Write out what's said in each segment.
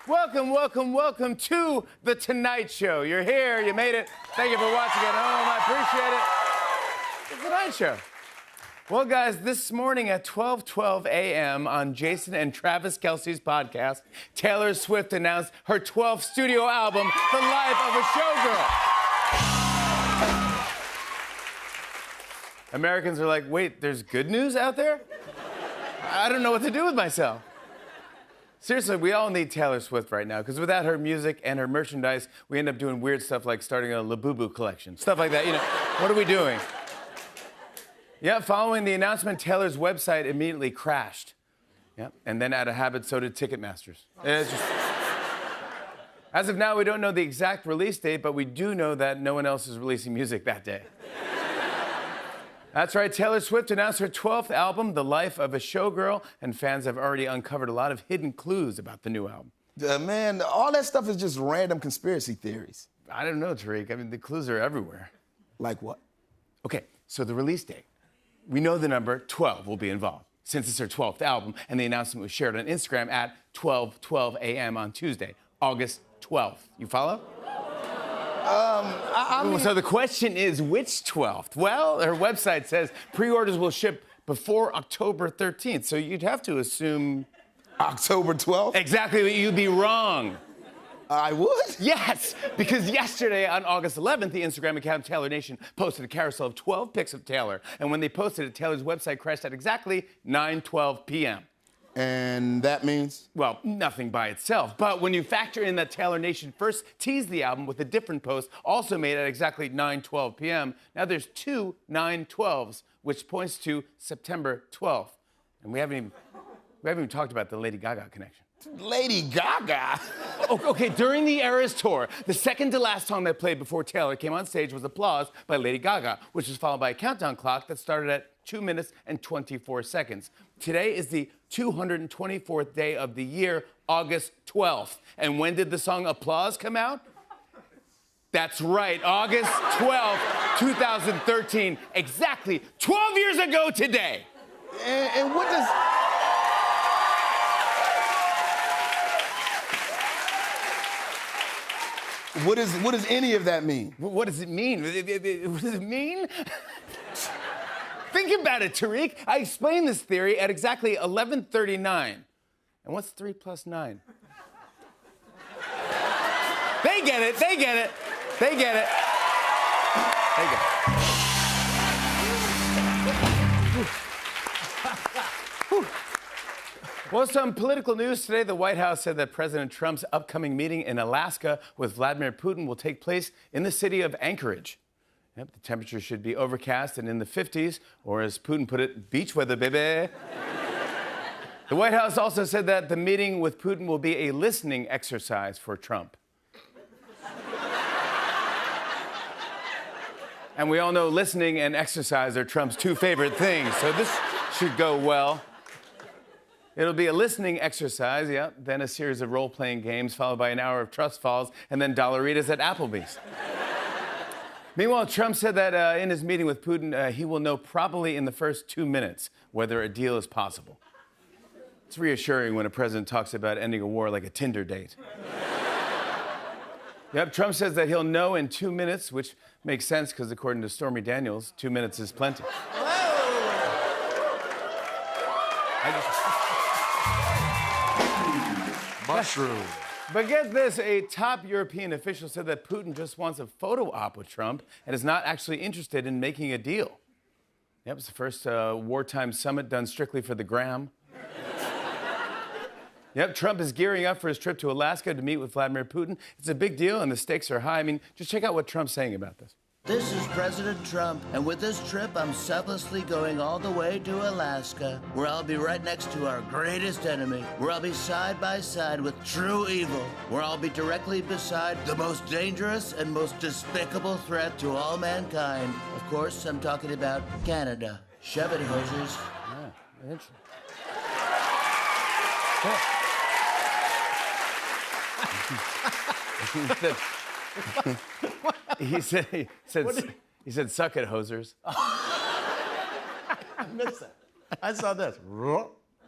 Welcome, welcome, welcome to The Tonight Show. You're here, you made it. Thank you for watching at home, I appreciate it. The Tonight Show. Well, guys, this morning at 12:12 a.m. on Jason and Travis Kelce's podcast, Taylor Swift announced her 12th studio album, The Life of a Showgirl. Americans are like, wait, there's good news out there? I don't know what to do with myself. Seriously, we all need Taylor Swift right now, because without her music and her merchandise, we end up doing weird stuff like starting a Labubu collection. Stuff like that, you know. What are we doing? Yeah, following the announcement, Taylor's website immediately crashed. Yeah, and then out of habit, so did Ticketmaster's. As of now, we don't know the exact release date, but we do know that no one else is releasing music that day. That's right, Taylor Swift announced her 12th album, The Life of a Showgirl, and fans have already uncovered a lot of hidden clues about the new album. Man, all that stuff is just random conspiracy theories. I don't know, Tariq. I mean, the clues are everywhere. Like what? Okay, so the release date. We know the number 12 will be involved, since it's her 12th album, and the announcement was shared on Instagram at 12:12 a.m. on Tuesday, August 12th. You follow? I mean... So the question is, which 12th? Well, her website says pre-orders will ship before October 13th, so you'd have to assume... October 12th? Exactly, you'd be wrong. I would? Yes, because yesterday on August 11th, the Instagram account Taylor Nation posted a carousel of 12 pics of Taylor, and when they posted it, Taylor's website crashed at exactly 9:12 p.m. And that means? Well, nothing by itself. But when you factor in that Taylor Nation first teased the album with a different post, also made at exactly 9:12 p.m., now there's two 9:12s, which points to September 12th. And we haven't even talked about the Lady Gaga connection. Lady Gaga? Okay, during the Eras tour, the second to last song they played before Taylor came on stage was Applause by Lady Gaga, which was followed by a countdown clock that started at 2 minutes and 24 seconds. Today is the 224th day of the year, August 12th. And when did the song Applause come out? That's right, August 12th, 2013. Exactly 12 years ago today. And what does... What does any of that mean? What does it mean? What does it mean? Think about it, Tariq. I explained this theory at exactly 11:39. And what's 3 plus 9? They get it, they get it, they get it. They get it. Well, some political news today. The White House said that President Trump's upcoming meeting in Alaska with Vladimir Putin will take place in the city of Anchorage. Yep, the temperature should be overcast and in the 50s, or as Putin put it, beach weather, baby. The White House also said that the meeting with Putin will be a listening exercise for Trump. And we all know listening and exercise are Trump's two favorite things, so this should go well. It'll be a listening exercise, yeah, then a series of role-playing games, followed by an hour of trust falls, and then Dollaritas at Applebee's. Meanwhile, Trump said that in his meeting with Putin, he will know probably in the first 2 minutes whether a deal is possible. It's reassuring when a president talks about ending a war like a Tinder date. Yep, Trump says that he'll know in 2 minutes, which makes sense because according to Stormy Daniels, 2 minutes is plenty. Mushroom. But get this, a top European official said that Putin just wants a photo op with Trump and is not actually interested in making a deal. Yep, it's the first wartime summit done strictly for the gram. Yep, Trump is gearing up for his trip to Alaska to meet with Vladimir Putin. It's a big deal and the stakes are high. I mean, just check out what Trump's saying about this. This is President Trump, and with this trip, I'm selflessly going all the way to Alaska, where I'll be right next to our greatest enemy, where I'll be side by side with true evil, where I'll be directly beside the most dangerous and most despicable threat to all mankind. Of course, I'm talking about Canada. Shove it, hosers. Yeah, interesting. He said, suck it, hosers. I missed that. I saw this.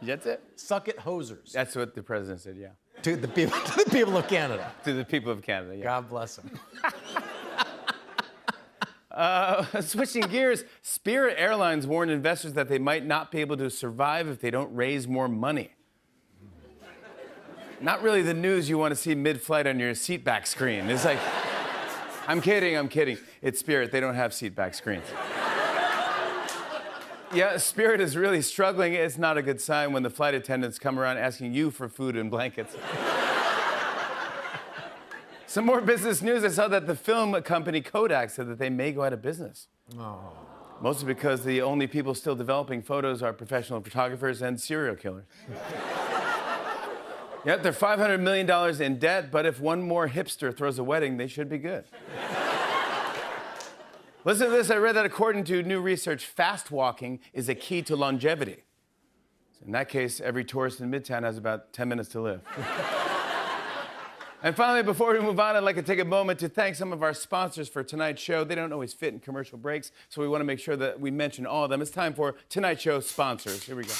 That's it? Suck it, hosers. That's what the president said, yeah. To the people of Canada. To the people of Canada, yeah. God bless them. Switching gears, Spirit Airlines warned investors that they might not be able to survive if they don't raise more money. Not really the news you want to see mid-flight on your seatback screen. It's like, I'm kidding. It's Spirit. They don't have seatback screens. Yeah, Spirit is really struggling. It's not a good sign when the flight attendants come around asking you for food and blankets. Some more business news. I saw that the film company Kodak said that they may go out of business. Oh. Mostly because the only people still developing photos are professional photographers and serial killers. Yep, they're $500 million in debt, but if one more hipster throws a wedding, they should be good. Listen to this. I read that according to new research, fast walking is a key to longevity. So in that case, every tourist in Midtown has about 10 minutes to live. And finally, before we move on, I'd like to take a moment to thank some of our sponsors for tonight's show. They don't always fit in commercial breaks, so we want to make sure that we mention all of them. It's time for Tonight Show sponsors. Here we go.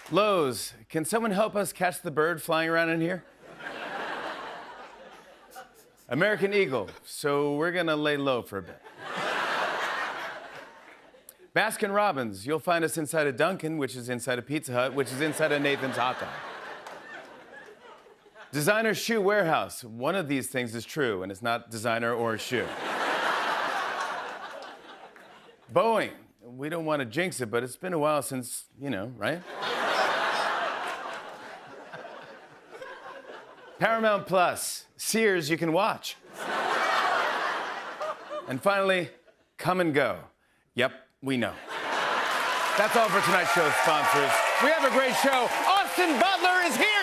Lowe's, can someone help us catch the bird flying around in here? American Eagle, so we're gonna lay low for a bit. Baskin Robbins, you'll find us inside a Dunkin', which is inside a Pizza Hut, which is inside a Nathan's Hot Dog. Designer Shoe Warehouse, one of these things is true, and it's not designer or a shoe. Boeing, we don't want to jinx it, but it's been a while since, right? Paramount Plus, Sears you can watch. And finally, Come and Go. Yep, we know. That's all for tonight's show sponsors. We have a great show. Austin Butler is here!